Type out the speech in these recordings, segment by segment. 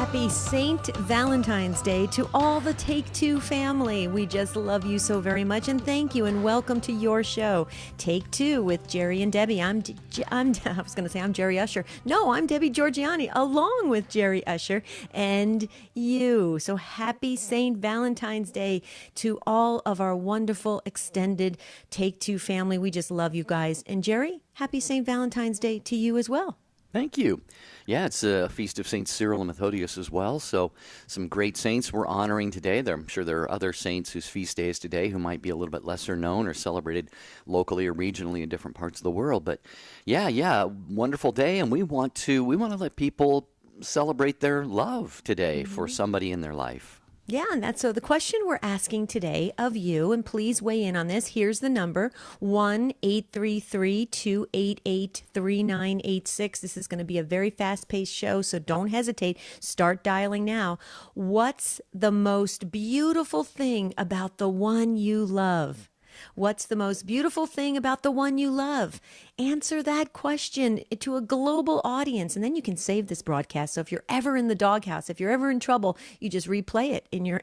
Happy Saint Valentine's Day to all the Take Two family. We just love you so very much, and thank you, and welcome to your show, Take Two with Jerry and Debbie. I was going to say I'm Jerry Usher. No, I'm Debbie Georgiani, along with Jerry Usher and you. So happy Saint Valentine's Day to all of our wonderful extended Take Two family. We just love you guys. And Jerry, happy Saint Valentine's Day to you as well. Thank you. Yeah, it's a feast of St. Cyril and Methodius as well, so some great saints we're honoring today. I'm sure there are other saints whose feast day is today who might be a little bit lesser known or celebrated locally or regionally in different parts of the world. But yeah, wonderful day, and we want to let people celebrate their love today for somebody in their life. Yeah, and that's so the question we're asking today of you, and please weigh in on this. Here's the number, 1-833-288-3986. This is going to be a very fast-paced show, so don't hesitate. Start dialing now. What's the most beautiful thing about the one you love? What's the most beautiful thing about the one you love? Answer that question to a global audience, and then you can save this broadcast. So if you're ever in the doghouse, if you're ever in trouble, you just replay it in your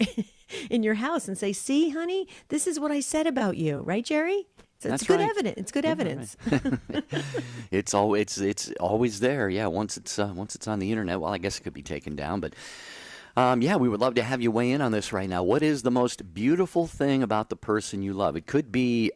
in your house and say, "See, honey, this is what I said about you." Right, Jerry? So it's good evidence. It's good evidence. Right. It's always there. Yeah, once it's on the internet, well, I guess it could be taken down, but. We would love to have you weigh in on this right now. What is the most beautiful thing about the person you love? It could be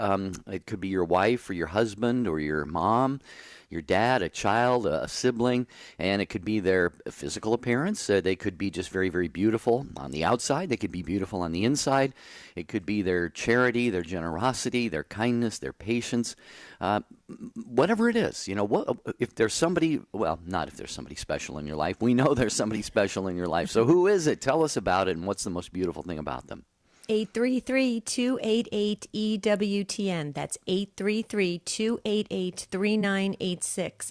your wife or your husband or your mom, your dad, a child, a sibling, and it could be their physical appearance. They could be just very, very beautiful on the outside. They could be beautiful on the inside. It could be their charity, their generosity, their kindness, their patience. Whatever it is, if there's somebody, well, not if there's somebody special in your life. We know there's somebody special in your life. So who is it? Tell us about it, and what's the most beautiful thing about them? 833-288-EWTN. That's 833-288-3986.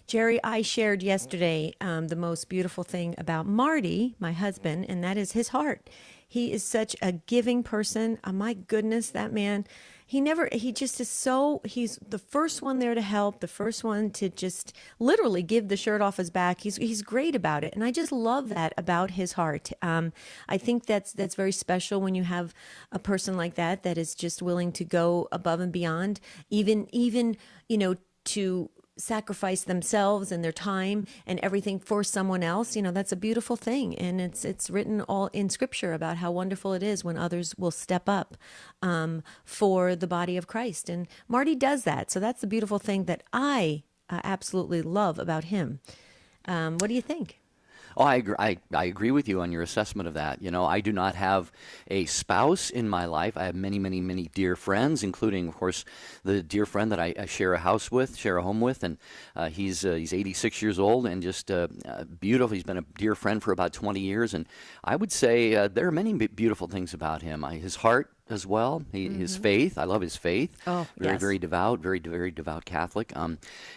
Jerry, I shared yesterday the most beautiful thing about Marty, my husband, and that is his heart. He is such a giving person. Oh, my goodness, that man. He's the first one there to help, the first one to just literally give the shirt off his back. He's great about it. And I just love that about his heart. I think that's very special when you have a person like that is just willing to go above and beyond, even to sacrifice themselves and their time and everything for someone else. That's a beautiful thing, and it's written all in Scripture about how wonderful it is when others will step up for the body of Christ, and Marty does that. So that's the beautiful thing that I absolutely love about him. What do you think? Oh, I agree with you on your assessment of that. I do not have a spouse in my life. I have many, many, many dear friends, including, of course, the dear friend that I share a home with, and he's 86 years old and just beautiful. He's been a dear friend for about 20 years, and I would say there are many beautiful things about him. His heart as well, his faith. I love his faith. Oh, very, yes. very devout, very, very devout Catholic.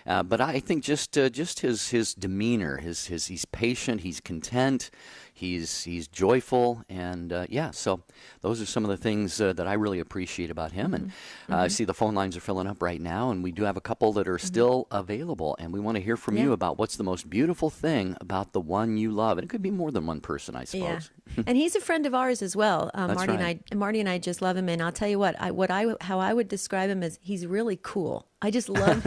But I think just his demeanor, he's patient, he's content, he's joyful, and so those are some of the things that I really appreciate about him. And I see the phone lines are filling up right now, and we do have a couple that are still available, and we want to hear from you about what's the most beautiful thing about the one you love. And it could be more than one person, I suppose. Yeah. And he's a friend of ours as well. Marty and I just love him, and I'll tell you how I would describe him is he's really cool. I just love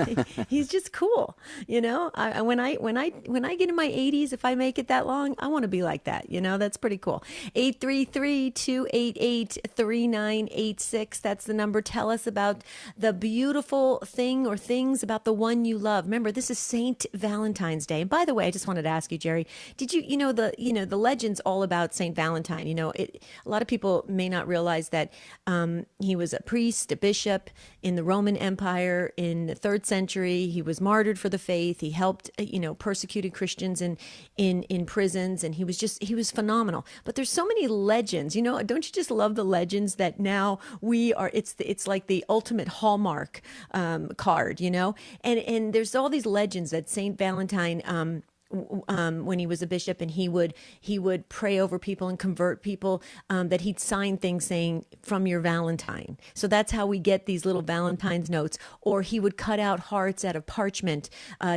he's just cool. When I get in my 80s, if I make it that long, I want to be like that. That's pretty cool. 833-288-3986. That's the number. Tell us about the beautiful thing or things about the one you love. Remember, this is Saint Valentine's Day. And by the way, I just wanted to ask you, Jerry, did you the legends all about Saint Valentine? A lot of people may not realize that he was a priest, a bishop in the Roman Empire in the 3rd century. He was martyred for the faith. He helped, persecuted Christians in prisons, and he was phenomenal. But there's so many legends, don't you just love the legends that now it's like the ultimate Hallmark card, and there's all these legends that Saint Valentine when he was a bishop, and he would pray over people and convert people, that he'd sign things saying "from your Valentine." So that's how we get these little Valentine's notes. Or he would cut out hearts out of parchment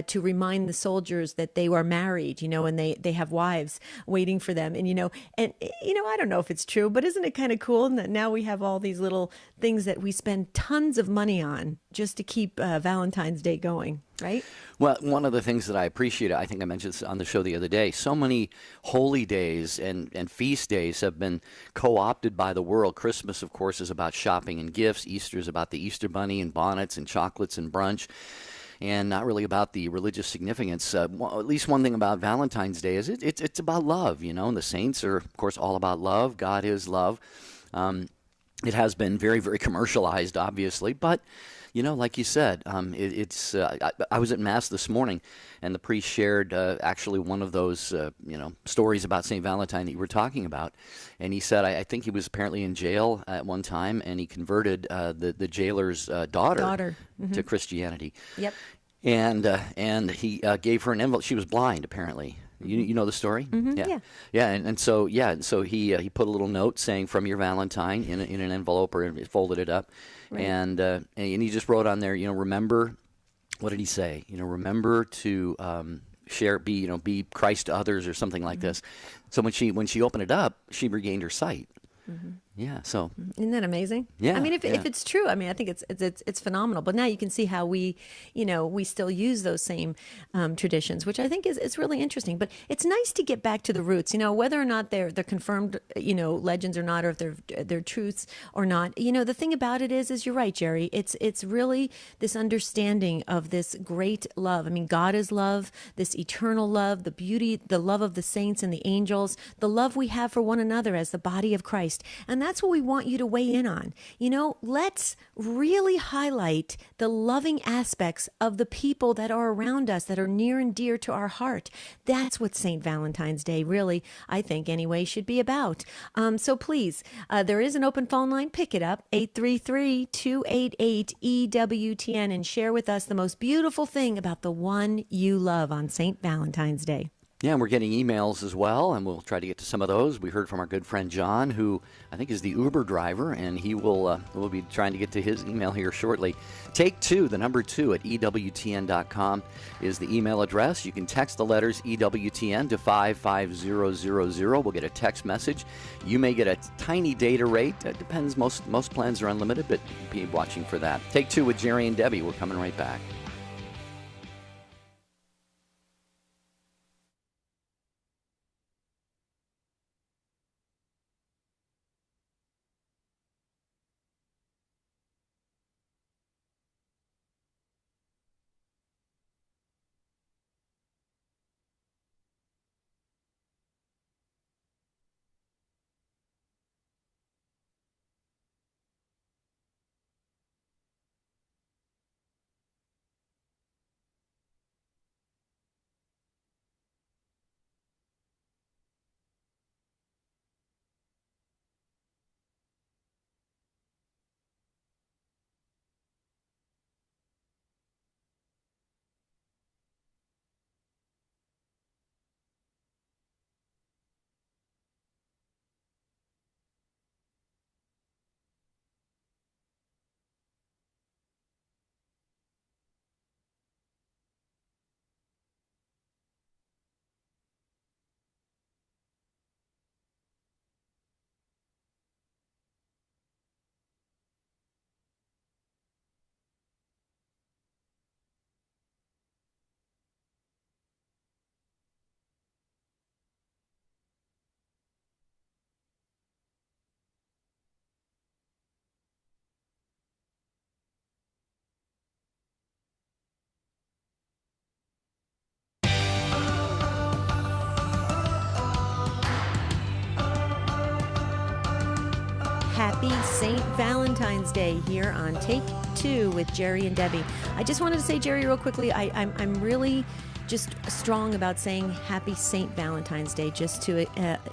to remind the soldiers that they were married, and they have wives waiting for them. And I don't know if it's true, but isn't it kind of cool that now we have all these little things that we spend tons of money on just to keep Valentine's Day going, right? Well, one of the things that I appreciate, I think I mentioned this on the show the other day, so many holy days and feast days have been co-opted by the world. Christmas, of course, is about shopping and gifts. Easter is about the Easter bunny and bonnets and chocolates and brunch, and not really about the religious significance. At least one thing about Valentine's Day is it's about love, and the saints are, of course, all about love. God is love. It has been very, very commercialized, obviously, but like you said, I was at Mass this morning, and the priest shared actually one of those, stories about St. Valentine that you were talking about. And he said, I think he was apparently in jail at one time, and he converted the jailer's daughter to Christianity. Yep. And he gave her an envelope. She was blind, apparently. You know the story? Mm-hmm, yeah. And so he put a little note saying "from your Valentine" in an envelope, or folded it up, right. and he just wrote on there, remember, what did he say? Remember to share, be Christ to others, or something like this. So when she opened it up, she regained her sight. Mm-hmm. Yeah. So isn't that amazing? Yeah. I mean, if it's true, I think it's phenomenal. But now you can see how we still use those same traditions, which I think is really interesting. But it's nice to get back to the roots. Whether or not they're confirmed, legends or not, or if they're truths or not. The thing about it is you're right, Jerry. It's really this understanding of this great love. I mean, God is love. This eternal love, the beauty, the love of the saints and the angels, the love we have for one another as the body of Christ, and that's what we want you to weigh in on. Let's really highlight the loving aspects of the people that are around us, that are near and dear to our heart. That's what St. Valentine's Day really, I think anyway, should be about. So please, there is an open phone line. Pick it up, 833-288-EWTN, and share with us the most beautiful thing about the one you love on St. Valentine's Day. Yeah, and we're getting emails as well, and we'll try to get to some of those. We heard from our good friend John, who I think is the Uber driver, and he will be trying to get to his email here shortly. Take 2, the number 2 at EWTN.com is the email address. You can text the letters EWTN to 55000. We'll get a text message. You may get a tiny data rate. It depends. Most plans are unlimited, but be watching for that. Take 2 with Jerry and Debbie. We're coming right back. Happy St. Valentine's Day here on Take 2 with Jerry and Debbie. I just wanted to say, Jerry, real quickly, I'm really just strong about saying Happy St. Valentine's Day, just to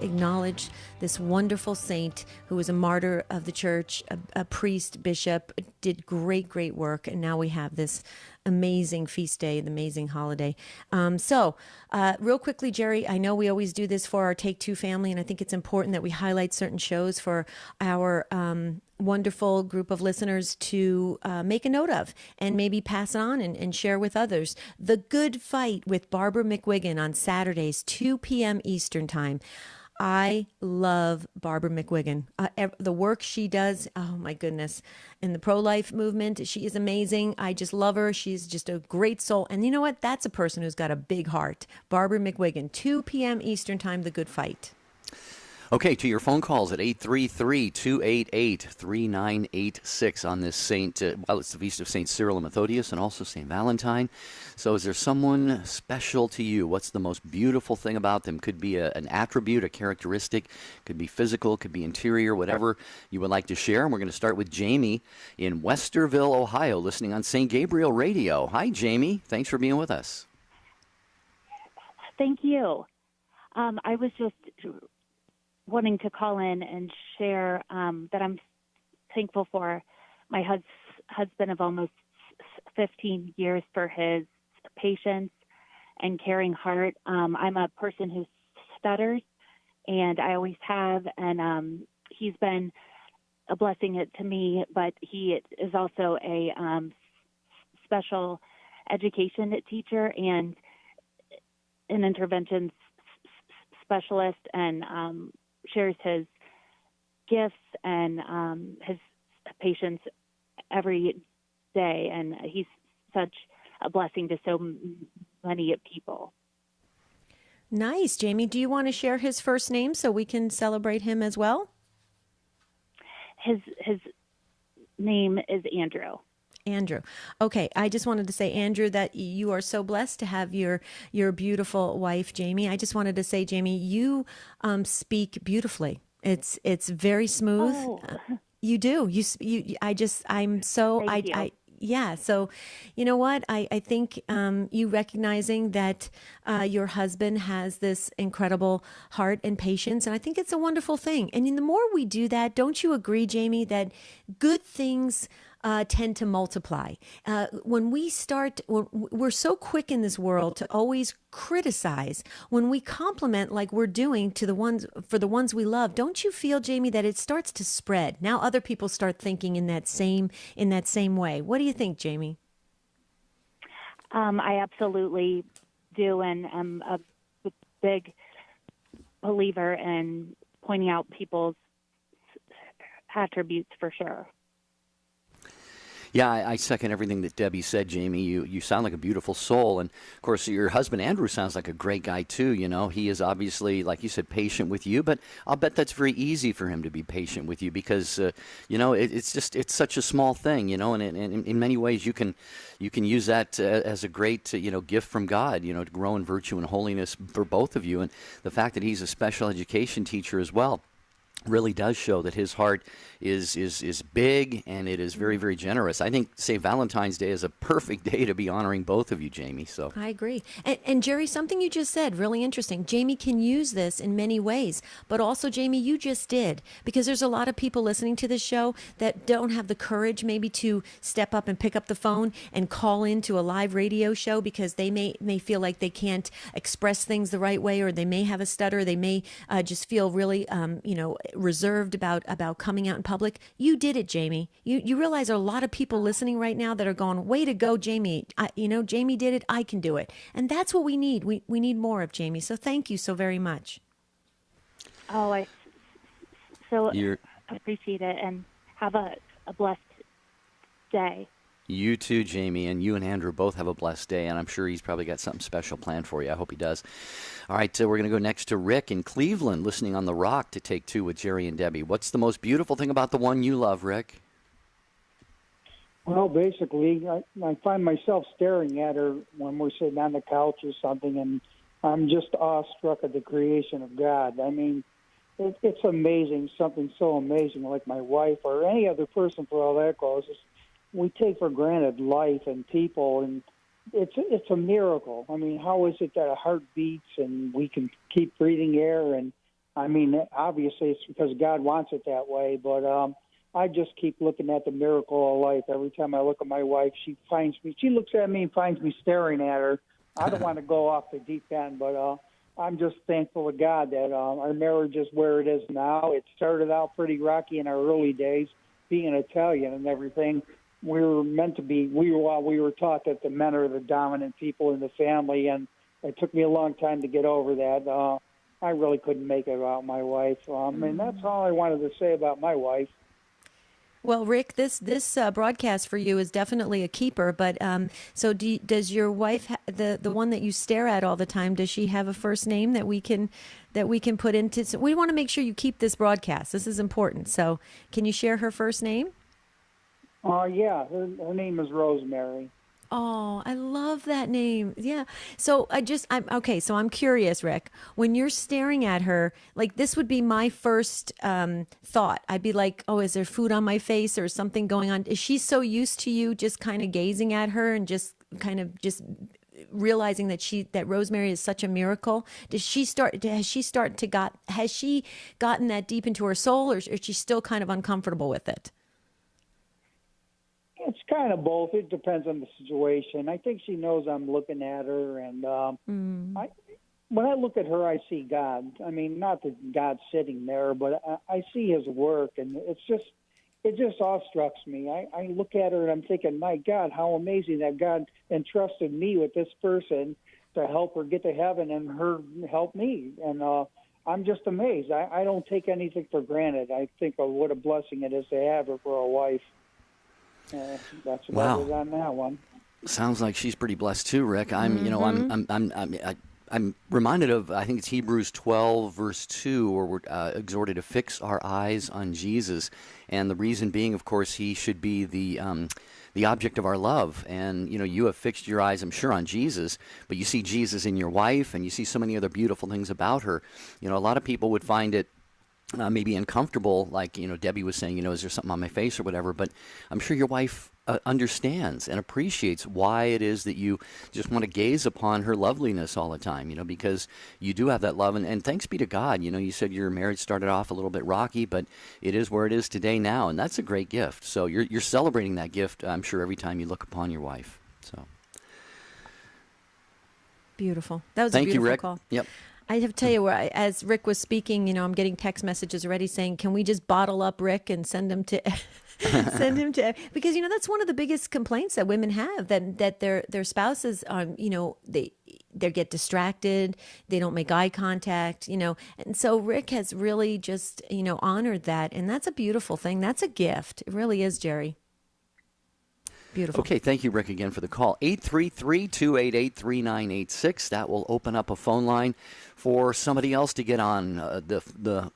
acknowledge this wonderful saint who was a martyr of the church, a priest, bishop, did great work, and now we have this amazing feast day, the amazing holiday. Real quickly, Jerry, I know we always do this for our Take Two family, and I think it's important that we highlight certain shows for our wonderful group of listeners to make a note of and maybe pass on and share with others. The Good Fight with Barbara McWigan on Saturdays, 2 p.m. Eastern Time. I love Barbara McWigan. The work she does, oh my goodness, in the pro-life movement, she is amazing. I just love her. She's just a great soul. And you know what? That's a person who's got a big heart. Barbara McWigan, 2 p.m. Eastern Time, The Good Fight. Okay, to your phone calls at 833-288-3986 on this it's the feast of St. Cyril and Methodius and also St. Valentine. So is there someone special to you? What's the most beautiful thing about them? Could be an attribute, a characteristic, could be physical, could be interior, whatever you would like to share. And we're going to start with Jamie in Westerville, Ohio, listening on St. Gabriel Radio. Hi, Jamie. Thanks for being with us. Thank you. I was just wanting to call in and share that I'm thankful for my husband of almost 15 years for his patience and caring heart. I'm a person who stutters, and I always have, and he's been a blessing to me, but he is also a special education teacher and an intervention specialist, and shares his gifts and his patience every day, and he's such a blessing to so many people. Nice, Jamie. Do you want to share his first name so we can celebrate him as well? His name is Andrew. Andrew. Okay, I just wanted to say, Andrew, that you are so blessed to have your beautiful wife, Jamie. I just wanted to say, Jamie, you speak beautifully. It's very smooth. Oh. You do. Yeah. So, you know what? I think you recognizing that your husband has this incredible heart and patience, and I think it's a wonderful thing. And the more we do that, don't you agree, Jamie, that good things tend to multiply. When we're so quick in this world to always criticize. When we compliment like we're doing for the ones we love, don't you feel, Jamie, that it starts to spread? Now other people start thinking in that same way. What do you think, Jamie? I absolutely do, and I'm a big believer in pointing out people's attributes for sure. Yeah, I second everything that Debbie said, Jamie. You sound like a beautiful soul. And, of course, your husband, Andrew, sounds like a great guy, too. You know, he is obviously, like you said, patient with you. But I'll bet that's very easy for him to be patient with you because, it's such a small thing, and in many ways you can use that as a great, gift from God, to grow in virtue and holiness for both of you. And the fact that he's a special education teacher as well really does show that his heart is big, and it is very, very generous. I think St. Valentine's Day is a perfect day to be honoring both of you, Jamie. So I agree. And Jerry, something you just said, really interesting. Jamie can use this in many ways, but also, Jamie, you just did, because there's a lot of people listening to this show that don't have the courage maybe to step up and pick up the phone and call into a live radio show because they may feel like they can't express things the right way, or they may have a stutter. They may just feel really, reserved about coming out in public. You did it, Jamie. You realize there are a lot of people listening right now that are going, way to go, Jamie. Jamie did it. I can do it. And that's what we need. We need more of, Jamie. So thank you so very much. Oh, I appreciate it, and have a blessed day. You too, Jamie, and you and Andrew both have a blessed day, and I'm sure he's probably got something special planned for you. I hope he does. All right, we're going to go next to Rick in Cleveland, listening on The Rock to Take Two with Jerry and Debbie. What's the most beautiful thing about the one you love, Rick? Well, basically, I find myself staring at her when we're sitting on the couch or something, and I'm just awestruck at the creation of God. I mean, it's amazing, something so amazing, like my wife or any other person for all that goes. We take for granted life and people, and it's a miracle. I mean, how is it that a heart beats and we can keep breathing air? And I mean, obviously it's because God wants it that way. But I just keep looking at the miracle of life. Every time I look at my wife, she looks at me and finds me staring at her. I don't want to go off the deep end, but I'm just thankful to God that our marriage is where it is now. It started out pretty rocky in our early days, being Italian and everything. We were meant to be, we were taught that the men are the dominant people in the family, and it took me a long time to get over that. I really couldn't make it without my wife. And that's all I wanted to say about my wife. Well, Rick, this broadcast for you is definitely a keeper. But so does your wife, the one that you stare at all the time, does she have a first name that we can put into? So we want to make sure you keep this broadcast. This is important. So can you share her first name? Yeah, her name is Rosemary. Oh, I love that name. Yeah. So I'm okay. So I'm curious, Rick, when you're staring at her, like this would be my first thought. I'd be like, oh, is there food on my face or something going on? Is she so used to you just kind of gazing at her and just kind of just realizing that Rosemary is such a miracle? Has she gotten that deep into her soul, or is she still kind of uncomfortable with it? It's kind of both. It depends on the situation. I think she knows I'm looking at her, and when I look at her, I see God. I mean, not that God's sitting there, but I see His work, and it just awestrucks me. I look at her and I'm thinking, my God, how amazing that God entrusted me with this person to help her get to heaven and her help me. And I'm just amazed. I don't take anything for granted. I think of what a blessing it is to have her for a wife. That's about it on that one. Sounds like she's pretty blessed too, Rick. I'm reminded of, I think it's Hebrews 12 verse 2, where we're exhorted to fix our eyes on Jesus, and the reason being, of course, He should be the object of our love. And you have fixed your eyes, I'm sure, on Jesus, but you see Jesus in your wife, and you see so many other beautiful things about her. A lot of people would find it maybe uncomfortable, like, Debbie was saying, is there something on my face or whatever, but I'm sure your wife understands and appreciates why it is that you just want to gaze upon her loveliness all the time, because you do have that love, and thanks be to God, you said your marriage started off a little bit rocky, but it is where it is today now, and that's a great gift. So you're celebrating that gift, I'm sure, every time you look upon your wife. So beautiful. That was Thank a beautiful you, Rick. call. Yep. I have to tell you, as Rick was speaking, I'm getting text messages already saying, "Can we just bottle up Rick and send him to, because that's one of the biggest complaints that women have, that their spouses, they get distracted, they don't make eye contact, and so Rick has really just honored that, and that's a beautiful thing. That's a gift. It really is, Jerry. Beautiful. Okay, thank you, Rick, again for the call. 833-288-3986. That will open up a phone line for somebody else to get on the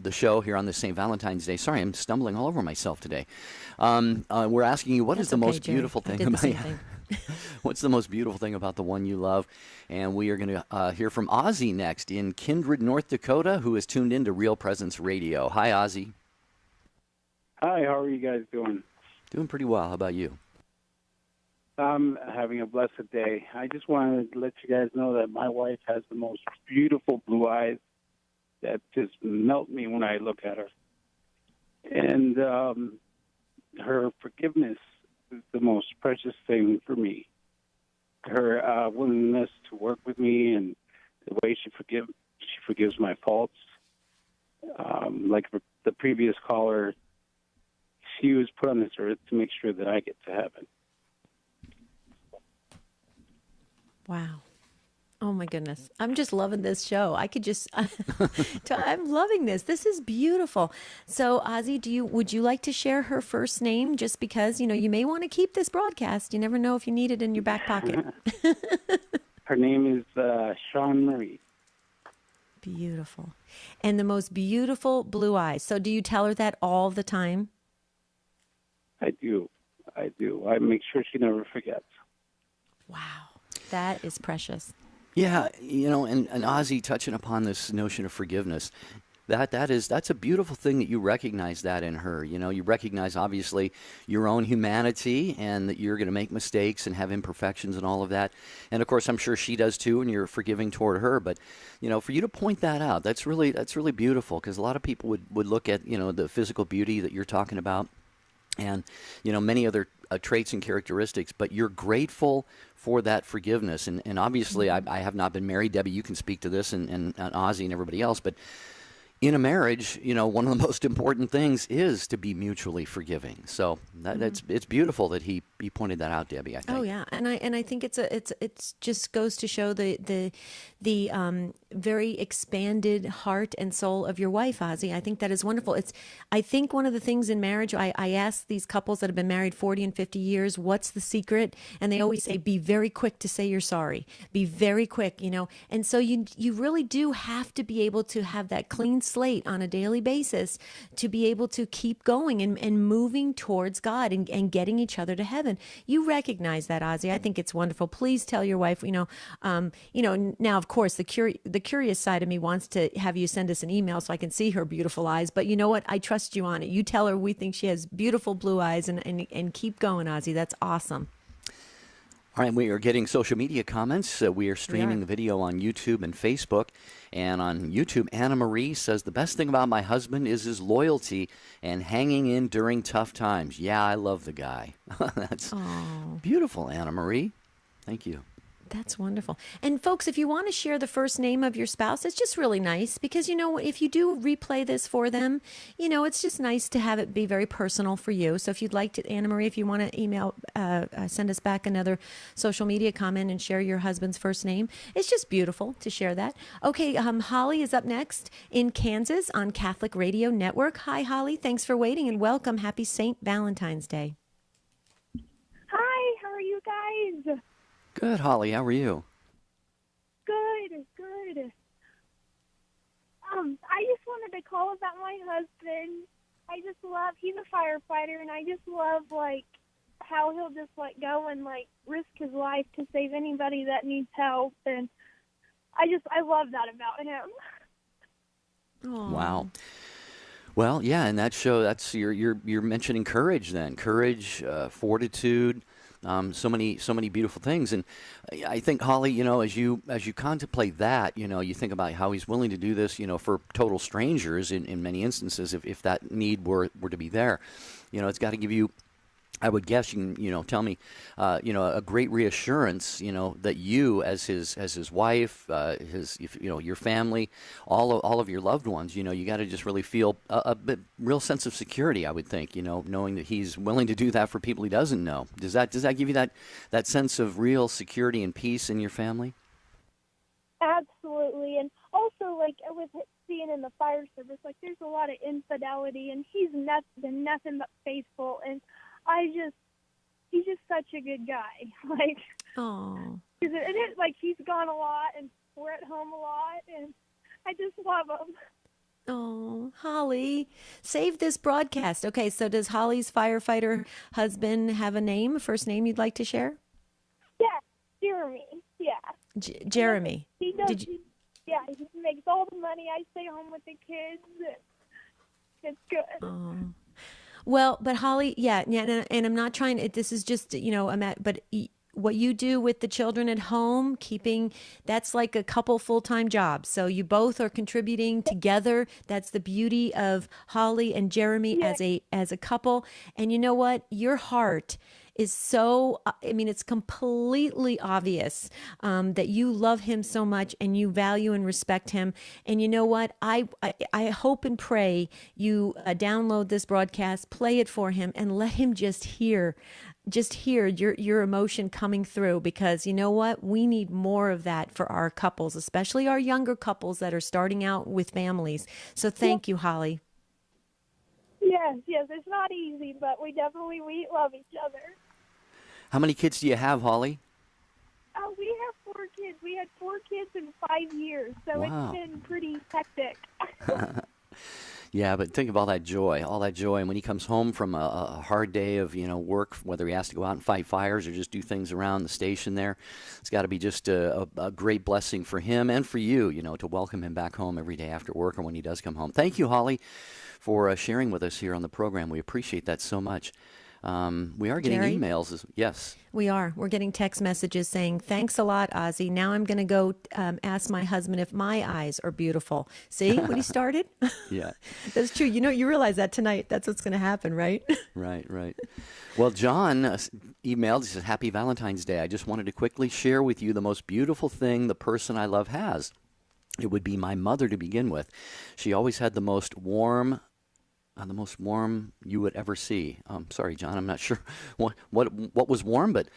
show here on this St. Valentine's Day. Sorry, I'm stumbling all over myself today. We're asking you, That's is the okay, most Jerry. beautiful thing I did the same thing. What's the most beautiful thing about the one you love? And we are going to hear from Ozzy next in Kindred, North Dakota, who is tuned in to Real Presence Radio. Hi, Ozzy. Hi, how are you guys doing? Doing pretty well. How about you? I'm having a blessed day. I just wanted to let you guys know that my wife has the most beautiful blue eyes that just melt me when I look at her. And her forgiveness is the most precious thing for me. Her willingness to work with me and the way she forgives my faults. Like the previous caller, she was put on this earth to make sure that I get to heaven. Wow. Oh my goodness. I'm just loving this show. I'm loving this. This is beautiful. So Ozzy, would you like to share her first name, just because, you may want to keep this broadcast. You never know if you need it in your back pocket. Her name is Sean Marie. Beautiful. And the most beautiful blue eyes. So do you tell her that all the time? I do. I make sure she never forgets. Wow. That is precious. Yeah, and Ozzy, touching upon this notion of forgiveness, that's a beautiful thing that you recognize that in her. You recognize, obviously, your own humanity, and that you're going to make mistakes and have imperfections and all of that. And of course, I'm sure she does too, and you're forgiving toward her. But for you to point that out, that's really beautiful, because a lot of people would look at the physical beauty that you're talking about, and many other traits and characteristics, but you're grateful for that forgiveness. And obviously, I have not been married. Debbie, you can speak to this, and Ozzy and everybody else, but in a marriage, one of the most important things is to be mutually forgiving. So it's beautiful that he pointed that out, Debbie, I think. Oh yeah, and I think it's just goes to show the very expanded heart and soul of your wife, Ozzy. I think that is wonderful. I think one of the things in marriage, I ask these couples that have been married 40 and 50 years, what's the secret? And they always say, be very quick to say you're sorry. Be very quick, And so you really do have to be able to have that clean slate on a daily basis to be able to keep going and moving towards God and getting each other to heaven. You recognize that, Ozzy. I think it's wonderful. Please tell your wife, now, of course, the curious side of me wants to have you send us an email so I can see her beautiful eyes. But you know what? I trust you on it. You tell her we think she has beautiful blue eyes and keep going, Ozzy. That's awesome. All right, we are getting social media comments. We are streaming the video on YouTube and Facebook. And on YouTube, Anna Marie says, the best thing about my husband is his loyalty and hanging in during tough times. Yeah, I love the guy. That's beautiful, Anna Marie. Thank you. That's wonderful. And folks, if you want to share the first name of your spouse, it's just really nice because, if you do replay this for them, it's just nice to have it be very personal for you. So if you'd like to, Anna Marie, if you want to email, send us back another social media comment and share your husband's first name, it's just beautiful to share that. Okay, Holly is up next in Kansas on Catholic Radio Network. Hi, Holly. Thanks for waiting and welcome. Happy St. Valentine's Day. Hi, how are you guys? Good, Holly. How are you? Good. I just wanted to call about my husband. He's a firefighter, and I just love, how he'll just, go and, risk his life to save anybody that needs help. And I love that about him. Aww. Wow. Well, yeah, and that's you're mentioning courage then. Courage, fortitude. So many beautiful things, and I think, Holly, as you contemplate that, you think about how he's willing to do this, for total strangers in many instances, if that need were to be there, it's got to give you, I would guess, you can tell me, a great reassurance, that you as his wife, your family, all of your loved ones, you got to just really feel a real sense of security, I would think, knowing that he's willing to do that for people he doesn't know. Does that give you that sense of real security and peace in your family? Absolutely, and also with being in the fire service, there's a lot of infidelity, and he's been nothing but faithful, and he's just such a good guy. Oh. He's gone a lot, and we're at home a lot, and I just love him. Oh, Holly, save this broadcast. Okay, so does Holly's firefighter husband have a name, a first name you'd like to share? Yeah, Jeremy. Yeah. Jeremy. He makes all the money. I stay home with the kids. It's good. Oh. Well, but Holly, and I'm not trying to, this is just, but what you do with the children at home, that's like a couple full-time jobs. So you both are contributing together. That's the beauty of Holly and Jeremy as a couple. And you know what? Your heart is so, it's completely obvious that you love him so much and you value and respect him. And you know what? I hope and pray you download this broadcast, play it for him, and let him just hear your emotion coming through, because you know what? We need more of that for our couples, especially our younger couples that are starting out with families. So thank you, Holly. Yes, it's not easy, but we love each other. How many kids do you have, Holly? We have 4 kids. We had 4 kids in 5 years, so Wow. It's been pretty hectic. Yeah, but think of all that joy, and when he comes home from a hard day of work, whether he has to go out and fight fires or just do things around the station there, it's got to be just a great blessing for him and for you, to welcome him back home every day after work or when he does come home. Thank you, Holly, for sharing with us here on the program. We appreciate that so much. We are getting Jerry? emails. Yes. We are. We're getting text messages saying, "Thanks a lot, Ozzy. Now I'm going to go ask my husband if my eyes are beautiful." See what he started? Yeah. That's true. You realize that tonight. That's what's going to happen, right? Right, right. Well, John emailed. He says, "Happy Valentine's Day. I just wanted to quickly share with you the most beautiful thing the person I love has. It would be my mother to begin with. She always had the most warm you would ever see." Sorry, John, I'm not sure what was warm, but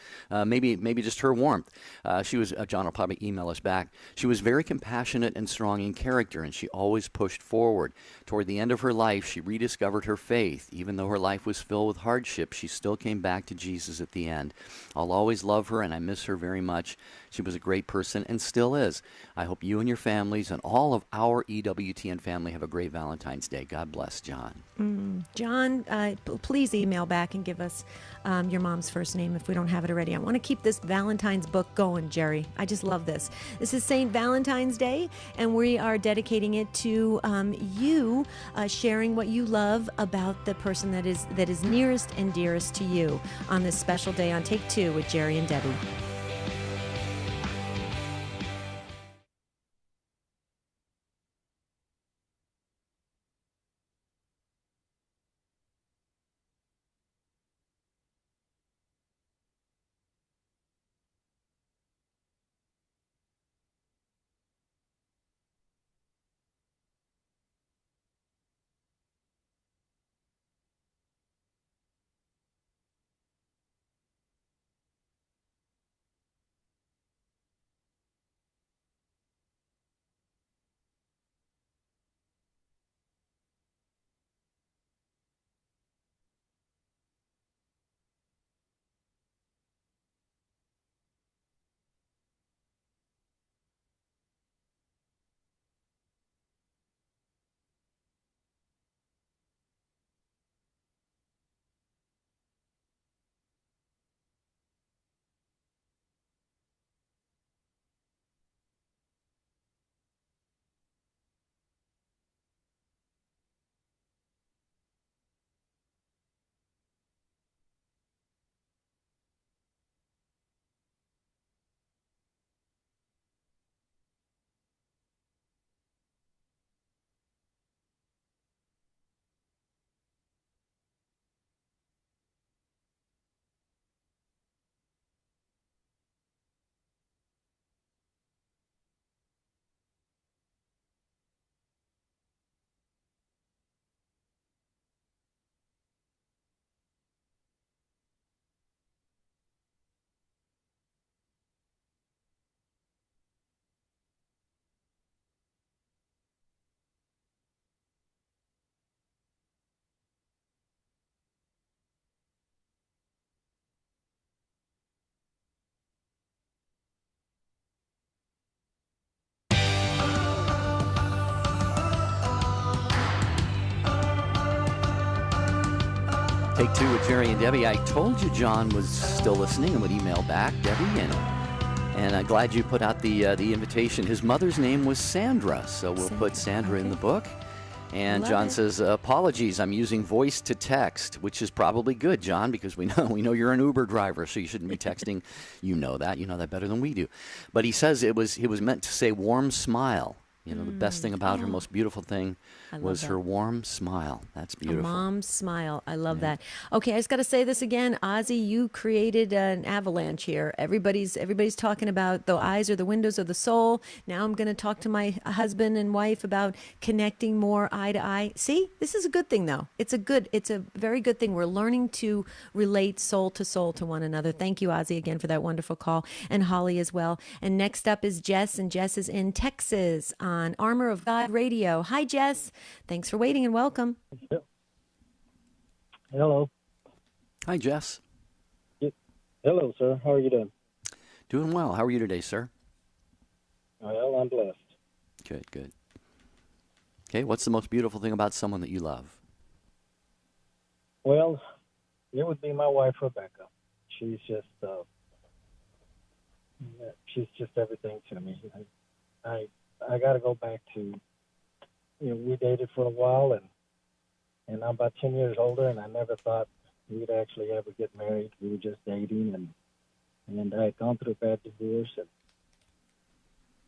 maybe just her warmth. She was. John will probably email us back. She was very compassionate and strong in character, and she always pushed forward. Toward the end of her life, she rediscovered her faith. Even though her life was filled with hardship, she still came back to Jesus at the end. I'll always love her, and I miss her very much. She was a great person and still is. I hope you and your families and all of our EWTN family have a great Valentine's Day. God bless, John. John, please email back and give us your mom's first name if we don't have it already. I want to keep this Valentine's book going, Jerry. I just love this. This is St. Valentine's Day, and we are dedicating it to you sharing what you love about the person that is nearest and dearest to you on this special day on Take Two with Jerry and Debbie. Take Two with Jerry and Debbie. I told you John was still listening and would email back, Debbie, and I'm glad you put out the invitation. His mother's name was Sandra, so we'll put Sandra in the book. And Love John it. says, "Apologies, I'm using voice to text," which is probably good, John, because we know you're an Uber driver, so you shouldn't be texting. You know that better than we do. But he says it was meant to say warm smile. The best thing about her, most beautiful thing, was that. her warm smile. That's beautiful. A mom's smile. I love that. Okay, I just got to say this again. Ozzy, you created an avalanche here. Everybody's talking about the eyes are the windows of the soul. Now I'm going to talk to my husband and wife about connecting more eye to eye. See, this is a good thing, though. It's a very good thing. We're learning to relate soul to one another. Thank you, Ozzy, again for that wonderful call, and Holly as well. And next up is Jess, and Jess is in Texas on Armor of God Radio. Hi, Jess. Thanks for waiting and welcome. Hello. Hi, Jess. Hello, sir. How are you doing? Doing well. How are you today, sir? Well, I'm blessed. Good, good. Okay, what's the most beautiful thing about someone that you love? Well, it would be my wife, Rebecca. She's just everything to me. I got to go back to, we dated for a while, and I'm about 10 years older, and I never thought, we'd actually ever get married. We were just dating, and I had gone through a bad divorce.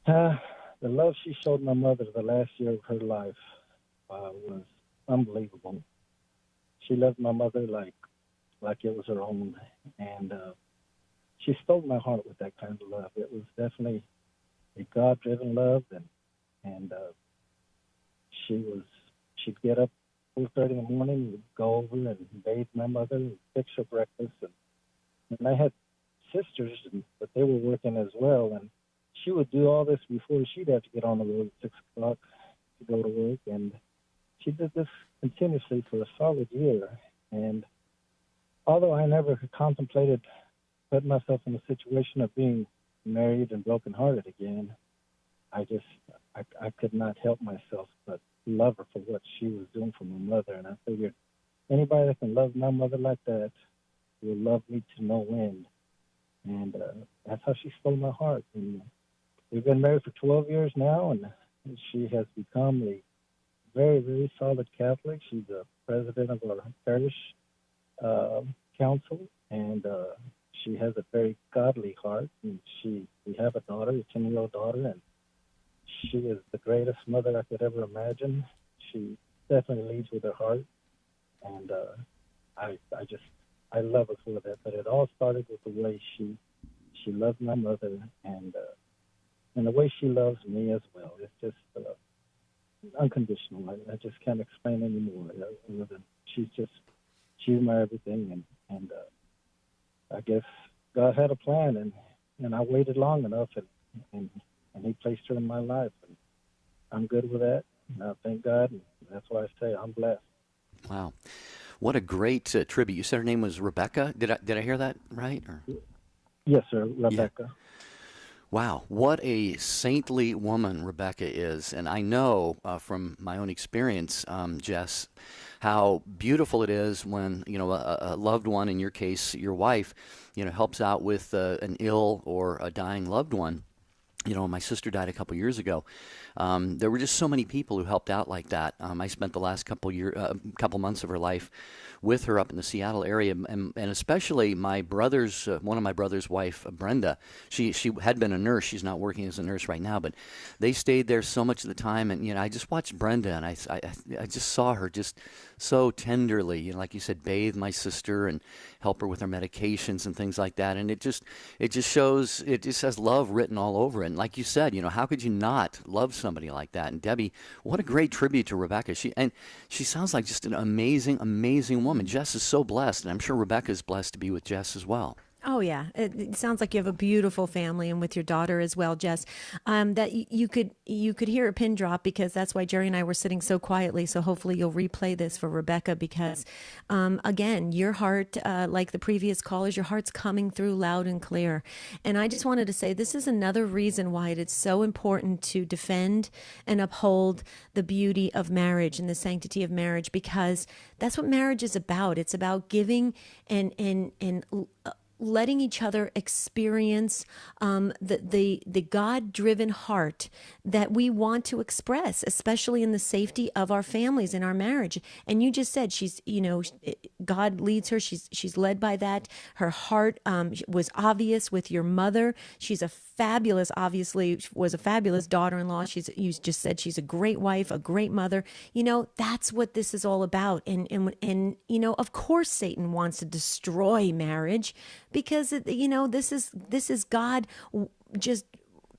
And the love she showed my mother the last year of her life was unbelievable. She loved my mother like it was her own, and she stole my heart with that kind of love. It was definitely a God-driven love, and she'd get up 4:30 in the morning, we'd go over and bathe my mother, and fix her breakfast, and I had sisters, but they were working as well, and she would do all this before she'd have to get on the road at 6 o'clock to go to work, and she did this continuously for a solid year. And although I never contemplated putting myself in a situation of being married and brokenhearted again, I could not help myself but love her for what she was doing for my mother. And I figured anybody that can love my mother like that will love me to no end. And that's how she stole my heart. And we've been married for 12 years now, and she has become a very, very solid Catholic. She's the president of our parish council, and she has a very godly heart. And we have a daughter, a 10-year-old daughter, and she is the greatest mother I could ever imagine. She definitely leads with her heart, and I love her for that. But it all started with the way she loved my mother, and the way she loves me as well. It's just unconditional. I just can't explain anymore. Other than she's my everything, and I guess God had a plan, and I waited long enough, and He placed her in my life, and I'm good with that. And I thank God, and that's why I say I'm blessed. Wow. What a great tribute. You said her name was Rebecca. Did I hear that right? Or? Yes, sir, Rebecca. Yeah. Wow, what a saintly woman Rebecca is. And I know from my own experience, Jess, how beautiful it is when, a loved one, in your case, your wife, helps out with an ill or a dying loved one. My sister died a couple years ago. There were just so many people who helped out like that. I spent the last couple months of her life with her up in the Seattle area, and especially my brother's, one of my brother's wife, Brenda. She had been a nurse. She's not working as a nurse right now, but they stayed there so much of the time. And I just watched Brenda, and I just saw her just so tenderly, like you said, bathe my sister and help her with her medications and things like that. And it just shows, it just has love written all over it. And like you said, how could you not love somebody like that? And Debbie, what a great tribute to Rebecca. She sounds like just an amazing, amazing woman. Jess is so blessed, and I'm sure Rebecca is blessed to be with Jess as well. Oh, yeah. It sounds like you have a beautiful family, and with your daughter as well, Jess. That you could hear a pin drop, because that's why Jerry and I were sitting so quietly. So hopefully you'll replay this for Rebecca, because, again, your heart, like the previous callers, your heart's coming through loud and clear. And I just wanted to say this is another reason why it is so important to defend and uphold the beauty of marriage and the sanctity of marriage, because that's what marriage is about. It's about giving and letting each other experience the God-driven heart that we want to express, especially in the safety of our families in our marriage. And you just said she's, God leads her. She's led by that. Her heart was obvious with your mother. She's obviously was a fabulous daughter-in-law. You just said she's a great wife, a great mother. That's what this is all about. And of course Satan wants to destroy marriage, because this is God just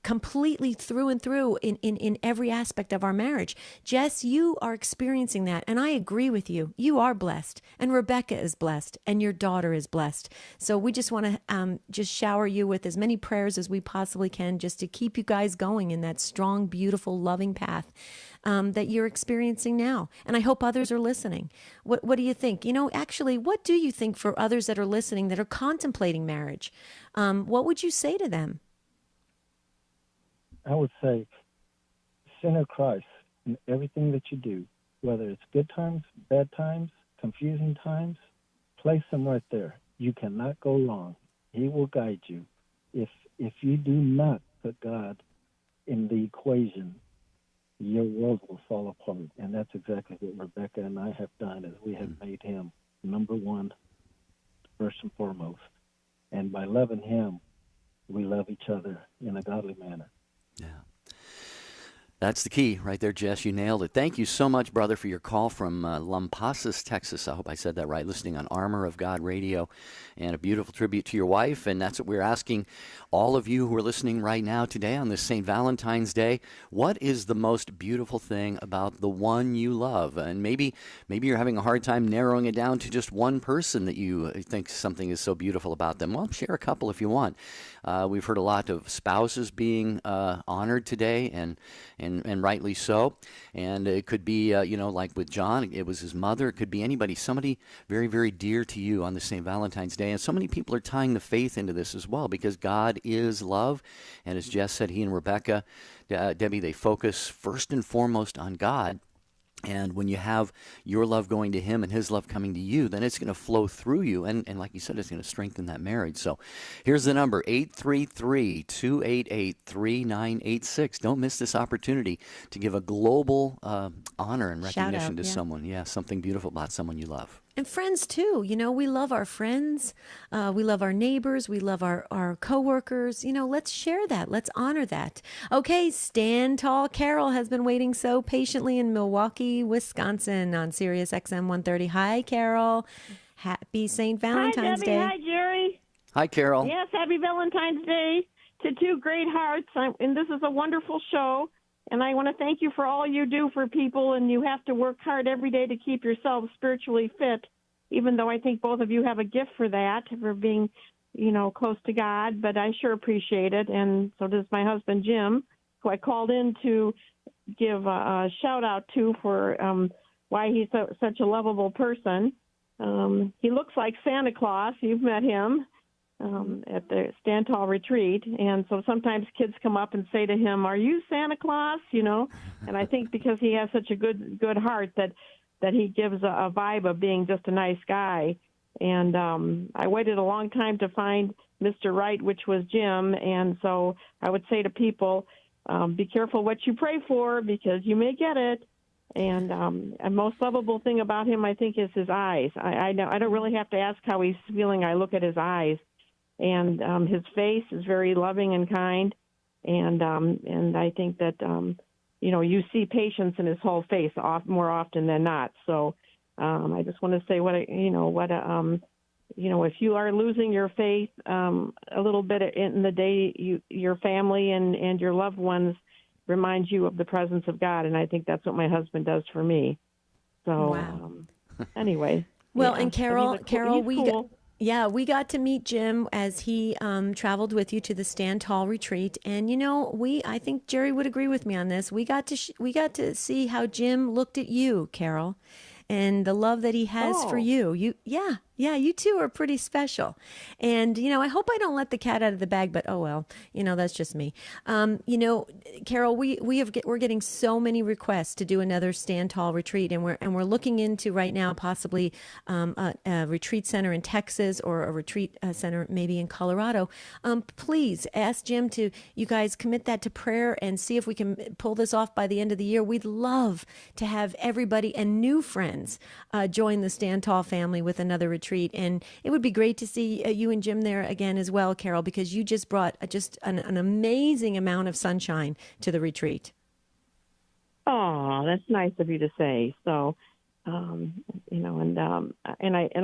completely through and through in every aspect of our marriage. Jess, you are experiencing that, and I agree with you. You are blessed, and Rebecca is blessed, and your daughter is blessed. So we just want to just shower you with as many prayers as we possibly can, just to keep you guys going in that strong, beautiful, loving path that you're experiencing now. And I hope others are listening. What do you think? Actually, what do you think for others that are listening that are contemplating marriage? What would you say to them? I would say, center Christ in everything that you do, whether it's good times, bad times, confusing times. Place him right there. You cannot go wrong. He will guide you. If you do not put God in the equation, your world will fall apart. And that's exactly what Rebecca and I have done, is we have made him number one first and foremost. And by loving him, we love each other in a godly manner. Yeah. That's the key right there, Jess. You nailed it. Thank you so much, brother, for your call from Lampasas, Texas. I hope I said that right, listening on Armor of God Radio. And a beautiful tribute to your wife. And that's what we're asking all of you who are listening right now today on this St. Valentine's Day. What is the most beautiful thing about the one you love? And maybe you're having a hard time narrowing it down to just one person that you think something is so beautiful about them. Well, share a couple if you want. We've heard a lot of spouses being honored today, and rightly so. And it could be, like with John, it was his mother. It could be anybody, somebody very, very dear to you on the St. Valentine's Day. And so many people are tying the faith into this as well, because God is love. And as Jess said, he and Rebecca, Debbie, they focus first and foremost on God. And when you have your love going to him and his love coming to you, then it's going to flow through you. And like you said, it's going to strengthen that marriage. So here's the number, 833-288-3986. Don't miss this opportunity to give a global honor and recognition to someone. Yeah, something beautiful about someone you love. And friends, too. We love our friends. We love our neighbors. We love our coworkers. Let's share that. Let's honor that. Okay, Stand Tall Carol has been waiting so patiently in Milwaukee, Wisconsin on Sirius XM 130. Hi, Carol. Happy St. Valentine's Day. Hi, Jerry. Hi, Carol. Yes, happy Valentine's Day to two great hearts. And this is a wonderful show. And I want to thank you for all you do for people, and you have to work hard every day to keep yourself spiritually fit, even though I think both of you have a gift for that, for being, close to God. But I sure appreciate it, and so does my husband, Jim, who I called in to give a shout-out to for why he's such a lovable person. He looks like Santa Claus. You've met him. At the Stand Tall retreat, and so sometimes kids come up and say to him, "Are you Santa Claus?" And I think because he has such a good heart that he gives a vibe of being just a nice guy. And I waited a long time to find Mr. Right, which was Jim, and so I would say to people, be careful what you pray for, because you may get it. And the most lovable thing about him, I think, is his eyes. I don't really have to ask how he's feeling. I look at his eyes. And his face is very loving and kind, and I think that you see patience in his whole face more often than not. So I just want to say if you are losing your faith a little bit in the day, your family and your loved ones remind you of the presence of God, and I think that's what my husband does for me. So anyway, well, and Carol, cool. We got to meet Jim as he traveled with you to the Stand Tall retreat, and I think Jerry would agree with me on this. We got to see how Jim looked at you, Carol, and the love that he has for you. You two are pretty special. And, I hope I don't let the cat out of the bag, but oh well, that's just me. Carol, we're getting so many requests to do another Stand Tall retreat, and we're looking into right now possibly a retreat center in Texas or a retreat center maybe in Colorado. Please ask Jim to, you guys commit that to prayer and see if we can pull this off by the end of the year. We'd love to have everybody and new friends join the Stand Tall family with another retreat. And it would be great to see you and Jim there again as well, Carol, because you just brought an amazing amount of sunshine to the retreat. Oh, that's nice of you to say. So, and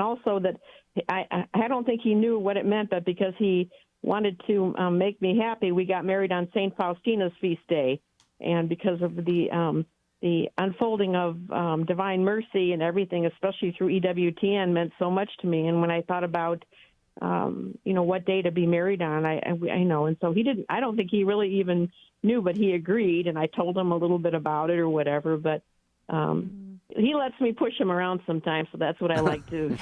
also that I don't think he knew what it meant, but because he wanted to make me happy, we got married on St. Faustina's feast day, and because of the unfolding of divine mercy and everything, especially through EWTN, meant so much to me. And when I thought about, what day to be married on, I know. And so he didn't, I don't think he really even knew, but he agreed. And I told him a little bit about it or whatever, but he lets me push him around sometimes. So that's what I like to.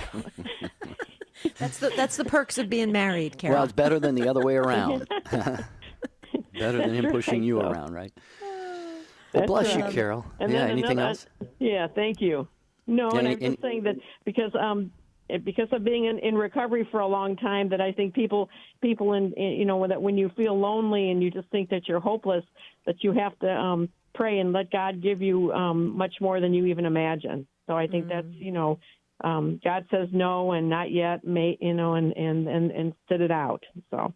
That's the perks of being married, Carol. Well, it's better than the other way around. Better than him pushing you around, right? Well, bless you, Carol. And anything else? Yeah, thank you. No, and I'm just saying that because of being in recovery for a long time, that I think people in that when you feel lonely and you just think that you're hopeless, that you have to pray and let God give you much more than you even imagine. So I think that's God says no and not yet, may, and sit it out. So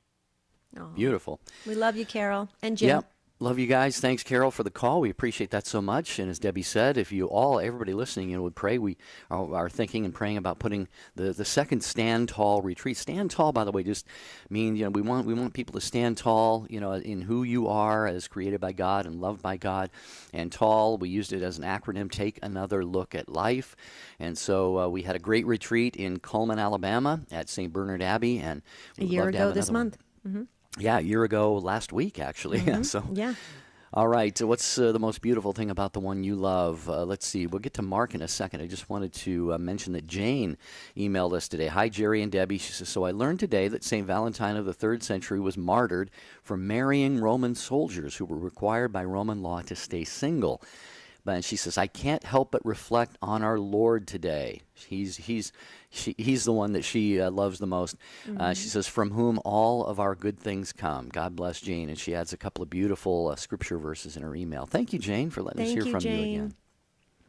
Beautiful. We love you, Carol. And Jim. Yep. Love you guys. Thanks, Carol, for the call. We appreciate that so much. And as Debbie said, if you all, everybody listening, would pray, we are thinking and praying about putting the second Stand Tall retreat. Stand tall, by the way, just means we want people to stand tall, in who you are as created by God and loved by God. And tall, we used it as an acronym, Take Another Look at Life. And so we had a great retreat in Cullman, Alabama, at St. Bernard Abbey, and a year ago this month. Mm-hmm. Yeah, a year ago last week, actually. Mm-hmm. So yeah. All right. What's the most beautiful thing about the one you love? Let's see. We'll get to Mark in a second. I just wanted to mention that Jane emailed us today. Hi, Jerry and Debbie. She says, so I learned today that St. Valentine of the 3rd century was martyred for marrying Roman soldiers who were required by Roman law to stay single. And she says, I can't help but reflect on our Lord today. He's the one that she loves the most. Mm-hmm. She says, from whom all of our good things come. God bless Jane. And she adds a couple of beautiful scripture verses in her email. Thank you, Jane, for letting us hear from Jane. you again.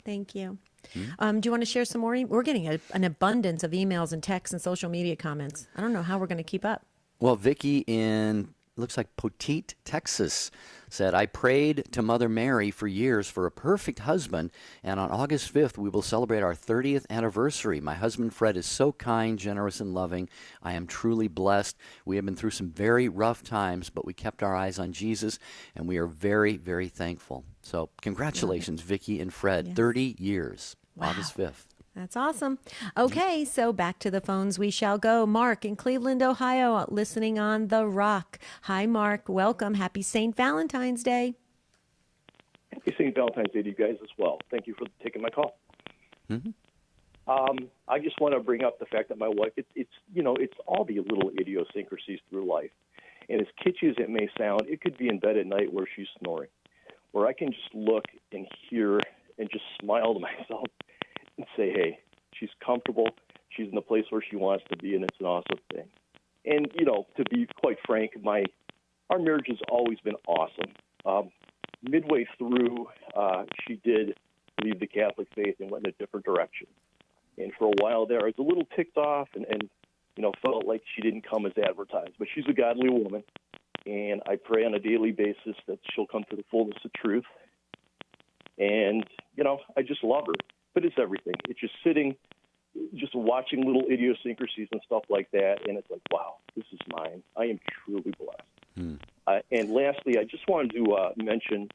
Thank you. Hmm? Do you want to share some more? We're getting an abundance of emails and texts and social media comments. I don't know how we're going to keep up. Well, Vicki in, looks like Poteet, Texas, said, I prayed to Mother Mary for years for a perfect husband, and on August 5th, we will celebrate our 30th anniversary. My husband, Fred, is so kind, generous, and loving. I am truly blessed. We have been through some very rough times, but we kept our eyes on Jesus, and we are very, very thankful. So congratulations, Vicki and Fred. Yes. 30 years, wow. August 5th. That's awesome. Okay, so back to the phones we shall go. Mark in Cleveland, Ohio, listening on The Rock. Hi, Mark. Welcome. Happy St. Valentine's Day. Happy St. Valentine's Day to you guys as well. Thank you for taking my call. Mm-hmm. I just want to bring up the fact that my wife, it's all the little idiosyncrasies through life. And as kitschy as it may sound, it could be in bed at night where she's snoring, where I can just look and hear and just smile to myself and say, hey, she's comfortable, she's in the place where she wants to be, and it's an awesome thing. And, to be quite frank, our marriage has always been awesome. Midway through, she did leave the Catholic faith and went in a different direction. And for a while there, I was a little ticked off and felt like she didn't come as advertised. But she's a godly woman, and I pray on a daily basis that she'll come to the fullness of truth. And, I just love her. But it's everything. It's just sitting, just watching little idiosyncrasies and stuff like that, and it's like, wow, this is mine. I am truly blessed. And lastly, I just wanted to mention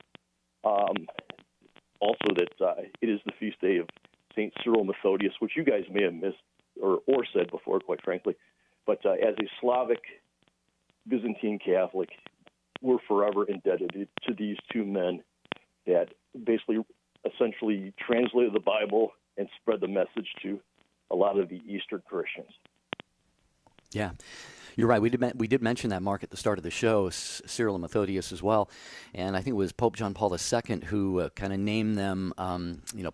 also that it is the feast day of St. Cyril Methodius, which you guys may have missed or said before, quite frankly. But as a Slavic Byzantine Catholic, we're forever indebted to these two men that basically essentially translated the Bible and spread the message to a lot of the Eastern Christians. Yeah. You're right. We did mention that, Mark, at the start of the show, Cyril and Methodius as well. And I think it was Pope John Paul II who kind of named them,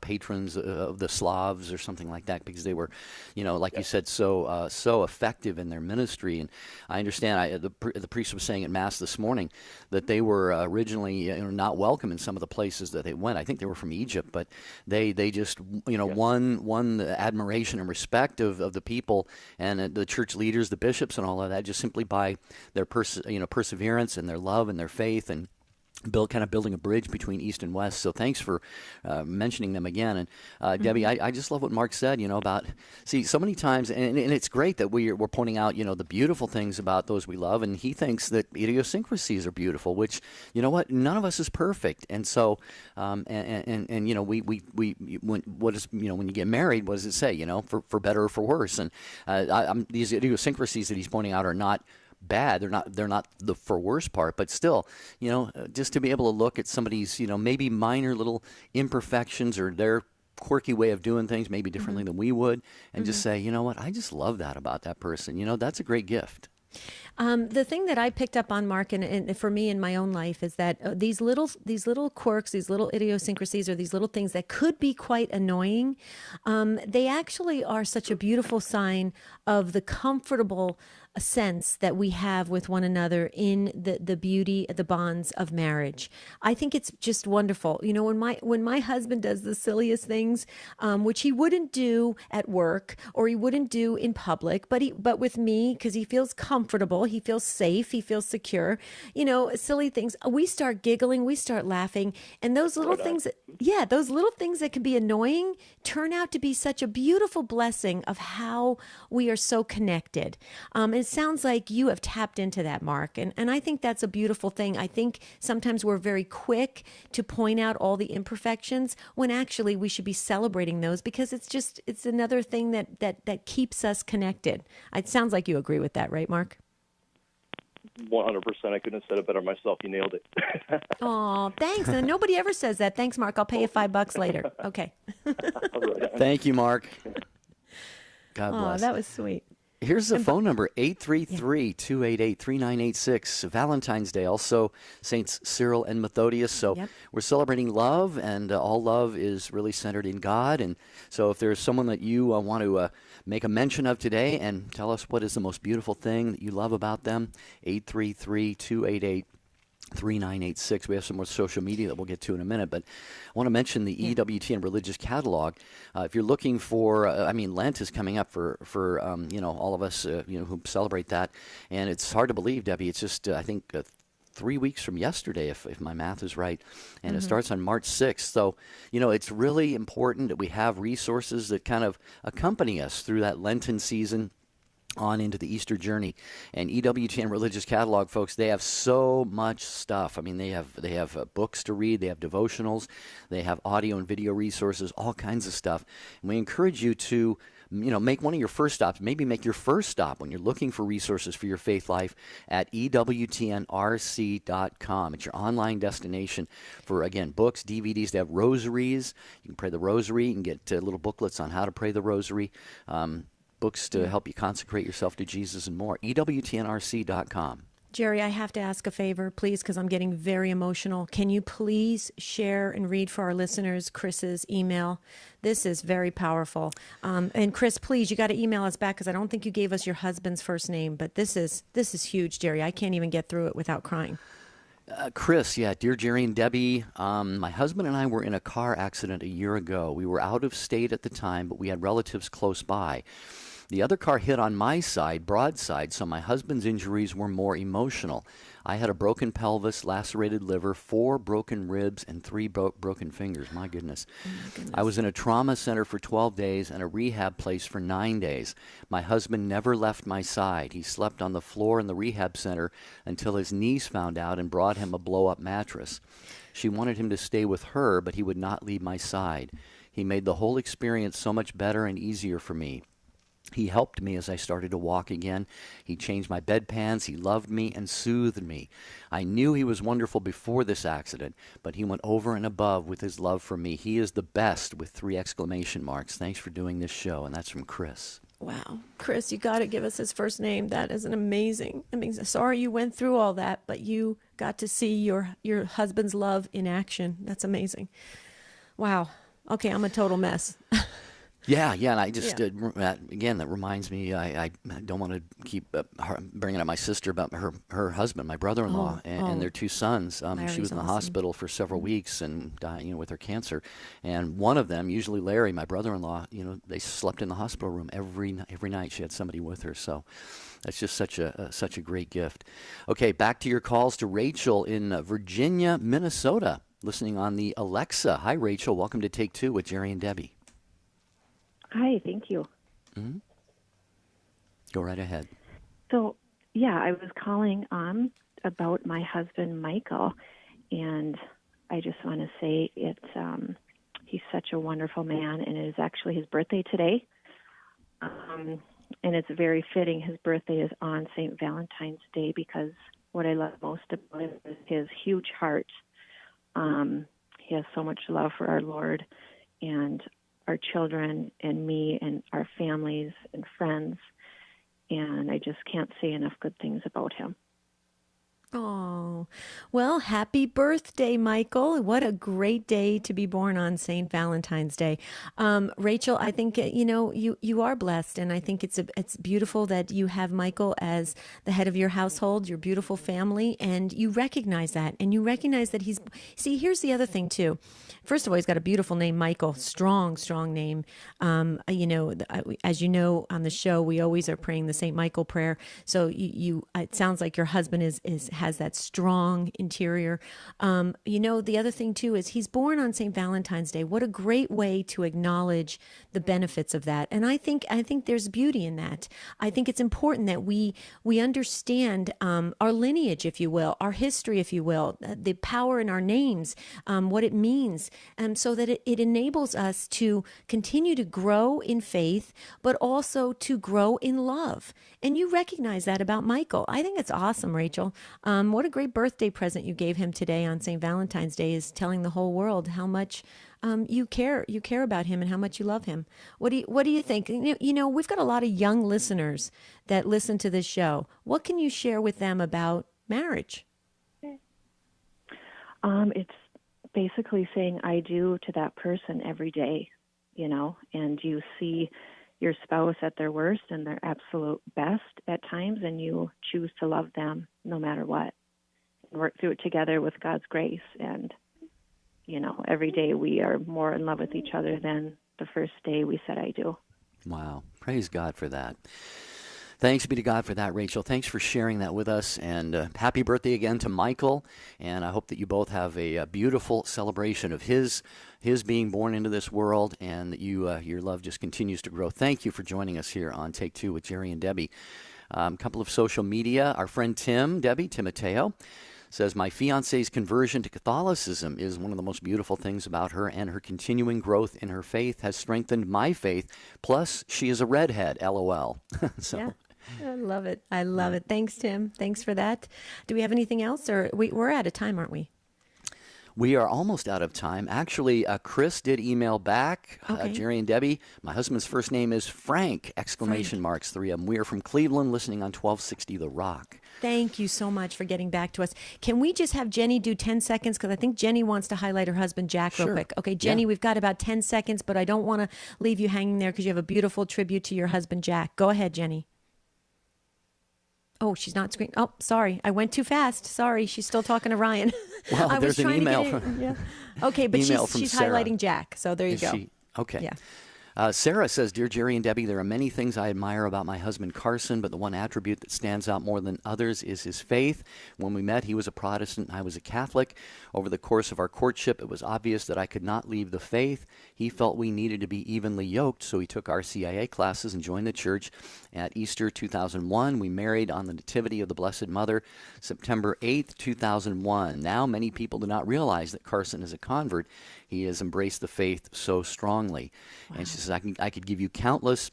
patrons of the Slavs or something like that, because they were, like you said, so effective in their ministry. And I understand the priest was saying at Mass this morning that they were originally not welcome in some of the places that they went. I think they were from Egypt, but they just, won the admiration and respect of the people and the church leaders, the bishops and all of that, just simply by their perseverance and their love and their faith, and building a bridge between East and West. So thanks for mentioning them again. And Debbie, I just love what Mark said, about, so many times, and it's great that we're pointing out, the beautiful things about those we love, and he thinks that idiosyncrasies are beautiful, which, what, none of us is perfect. And so, when you get married, what does it say, for better or for worse? And these idiosyncrasies that he's pointing out are not bad. They're not the for worse part, but still, just to be able to look at somebody's, maybe minor little imperfections or their quirky way of doing things, maybe differently than we would, and just say, what, I just love that about that person. That's a great gift. The thing that I picked up on, Mark, and for me in my own life, is that these little quirks, these little idiosyncrasies, or these little things that could be quite annoying, they actually are such a beautiful sign of the comfortable a sense that we have with one another in the beauty, the bonds of marriage. I think it's just wonderful. You know, when my husband does the silliest things, which he wouldn't do at work or he wouldn't do in public, but with me, because he feels comfortable, he feels safe, he feels secure. You know, silly things. We start giggling, we start laughing, and those little things. Those little things that can be annoying turn out to be such a beautiful blessing of how we are so connected. It sounds like you have tapped into that, Mark, and I think that's a beautiful thing. I think sometimes we're very quick to point out all the imperfections when actually we should be celebrating those, because it's another thing that keeps us connected. It sounds like you agree with that, right, Mark? 100%. I couldn't have said it better myself. You nailed it. Oh, thanks. And nobody ever says that. Thanks, Mark. I'll pay you $5 later. Okay. Thank you, Mark. God bless. Oh, that was sweet. Here's the phone number, 833-288-3986. Valentine's Day, also Saints Cyril and Methodius. So we're celebrating love, and all love is really centered in God. And so if there's someone that you want to make a mention of today and tell us what is the most beautiful thing that you love about them, 833-288-3986. We have some more social media that we'll get to in a minute, but I want to mention the EWTN Religious Catalog. If you're looking for, Lent is coming up for all of us who celebrate that, and it's hard to believe, Debbie. It's just I think 3 weeks from yesterday, if my math is right, and it starts on March 6th. So it's really important that we have resources that kind of accompany us through that Lenten season on into the Easter journey. And EWTN Religious Catalog, folks, they have so much stuff. I mean, they have books to read, they have devotionals, they have audio and video resources, all kinds of stuff. And we encourage you to make one of your first stops, maybe make your first stop when you're looking for resources for your faith life at EWTNRC.com. It's your online destination for, again, books, DVDs. They have rosaries. You can pray the rosary. You can get little booklets on how to pray the rosary. Books to help you consecrate yourself to Jesus and more. EWTNRC.com. Jerry, I have to ask a favor, please, because I'm getting very emotional. Can you please share and read for our listeners Chris's email? This is very powerful. And Chris, please, you got to email us back, because I don't think you gave us your husband's first name. But this is huge, Jerry. I can't even get through it without crying. Chris, dear Jerry and Debbie, my husband and I were in a car accident a year ago. We were out of state at the time, but we had relatives close by. The other car hit on my side, broadside, so my husband's injuries were more emotional. I had a broken pelvis, lacerated liver, 4 broken ribs, and 3 broken fingers. My goodness. I was in a trauma center for 12 days and a rehab place for 9 days. My husband never left my side. He slept on the floor in the rehab center until his niece found out and brought him a blow-up mattress. She wanted him to stay with her, but he would not leave my side. He made the whole experience so much better and easier for me. He helped me as I started to walk again. He changed my bedpans. He loved me and soothed me. I knew he was wonderful before this accident, but he went over and above with his love for me. He is the best, with 3 exclamation marks. Thanks for doing this show. And that's from Chris. Wow. Chris, you got to give us his first name. That is amazing. Sorry you went through all that, but you got to see your husband's love in action. That's amazing. Wow. Okay, I'm a total mess. Yeah, and I just, again, that reminds me, I don't want to keep bringing up my sister, about her husband, my brother-in-law, and their 2 sons. She was in the hospital for several weeks and dying, with her cancer. And one of them, usually Larry, my brother-in-law, they slept in the hospital room every night. She had somebody with her, so that's just such a great gift. Okay, back to your calls to Rachel in Virginia, Minnesota, listening on the Alexa. Hi, Rachel. Welcome to Take 2 with Jerry and Debbie. Hi, thank you. Mm-hmm. Go right ahead. So, I was calling about my husband, Michael, and I just want to say he's such a wonderful man, and it is actually his birthday today. And it's very fitting. His birthday is on St. Valentine's Day, because what I love most about him is his huge heart. He has so much love for our Lord and our children and me and our families and friends, and I just can't say enough good things about him. Oh, well, happy birthday, Michael. What a great day to be born on St. Valentine's Day. Rachel, I think, you are blessed. And I think it's beautiful that you have Michael as the head of your household, your beautiful family, and you recognize that. And you recognize that here's the other thing too. First of all, he's got a beautiful name, Michael. Strong, strong name. As you know, on the show, we always are praying the St. Michael prayer. So it sounds like your husband has that strong interior. The other thing too is he's born on St. Valentine's Day. What a great way to acknowledge the benefits of that. And I think there's beauty in that. I think it's important that we understand our lineage, if you will, our history, if you will, the power in our names, what it means, so that it enables us to continue to grow in faith, but also to grow in love. And you recognize that about Michael. I think it's awesome, Rachel. What a great birthday present you gave him today on St. Valentine's Day, is telling the whole world how much you care about him and how much you love him. What do you think? We've got a lot of young listeners that listen to this show. What can you share with them about marriage? It's basically saying I do to that person every day, and you see your spouse at their worst and their absolute best at times, and you choose to love them no matter what, and work through it together with God's grace. And, every day we are more in love with each other than the first day we said I do. Wow. Praise God for that. Thanks be to God for that, Rachel. Thanks for sharing that with us. And happy birthday again to Michael. And I hope that you both have a beautiful celebration of his being born into this world, and that your love just continues to grow. Thank you for joining us here on Take Two with Jerry and Debbie. A couple of social media. Our friend Timoteo, says, my fiance's conversion to Catholicism is one of the most beautiful things about her, and her continuing growth in her faith has strengthened my faith. Plus, she is a redhead, LOL. So. Yeah. I love it. I love it. Thanks, Tim. Thanks for that. Do we have anything else, or we're out of time, aren't we? We are almost out of time. Actually, Chris did email back. Okay. Jerry and Debbie, my husband's first name is Frank, ! 3 of them. We are from Cleveland, listening on 1260 The Rock. Thank you so much for getting back to us. Can we just have Jenny do 10 seconds? Because I think Jenny wants to highlight her husband, Jack, real quick. Okay, Jenny, We've got about 10 seconds, but I don't want to leave you hanging there because you have a beautiful tribute to your husband, Jack. Go ahead, Jenny. Oh, she's not screening. Oh, sorry. I went too fast. Sorry. She's still talking to Ryan. Well, there's an email. Okay, but email she's highlighting Jack. So there you go. Okay. Yeah. Sarah says, Dear Jerry and Debbie, there are many things I admire about my husband Carson, but the one attribute that stands out more than others is his faith. When we met, he was a Protestant and I was a Catholic. Over the course of our courtship, it was obvious that I could not leave the faith. He felt we needed to be evenly yoked, so he took RCIA classes and joined the church. At Easter 2001, we married on the Nativity of the Blessed Mother, September 8th, 2001. Now, many people do not realize that Carson is a convert. He has embraced the faith so strongly. Wow. And she says, I could give you countless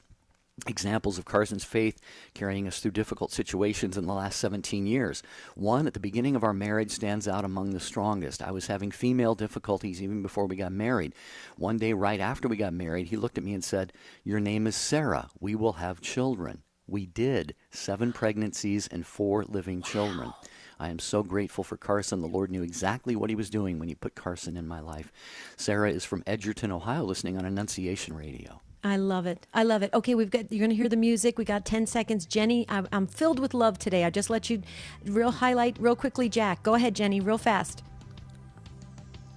examples of Carson's faith carrying us through difficult situations in the last 17 years. One, at the beginning of our marriage, stands out among the strongest. I was having female difficulties even before we got married. One day, right after we got married, he looked at me and said, your name is Sarah. We will have children. We did. 7 pregnancies and 4 living children. I am so grateful for Carson. The Lord knew exactly what he was doing when he put Carson in my life. Sarah is from Edgerton, Ohio, listening on Annunciation Radio. I love it. I love it. Okay, you're going to hear the music. We got 10 seconds. Jenny, I'm filled with love today. I just let you highlight real quickly, Jack. Go ahead, Jenny, real fast.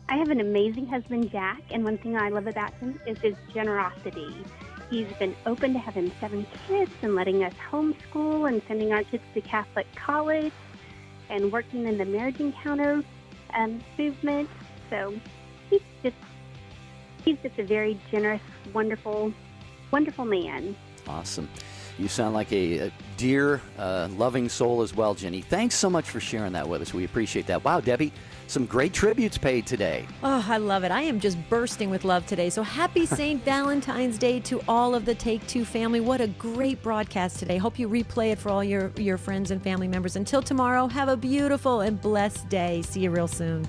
I have an amazing husband, Jack, and one thing I love about him is his generosity. He's been open to having 7 kids and letting us homeschool and sending our kids to Catholic college and working in the marriage encounter movement. So he's just a very generous, wonderful man. Awesome. You sound like a dear, loving soul as well, Jenny. Thanks so much for sharing that with us. We appreciate that. Wow, Debbie, some great tributes paid today. Oh, I love it. I am just bursting with love today. So happy St. Valentine's Day to all of the Take Two family. What a great broadcast today. Hope you replay it for all your friends and family members. Until tomorrow, have a beautiful and blessed day. See you real soon.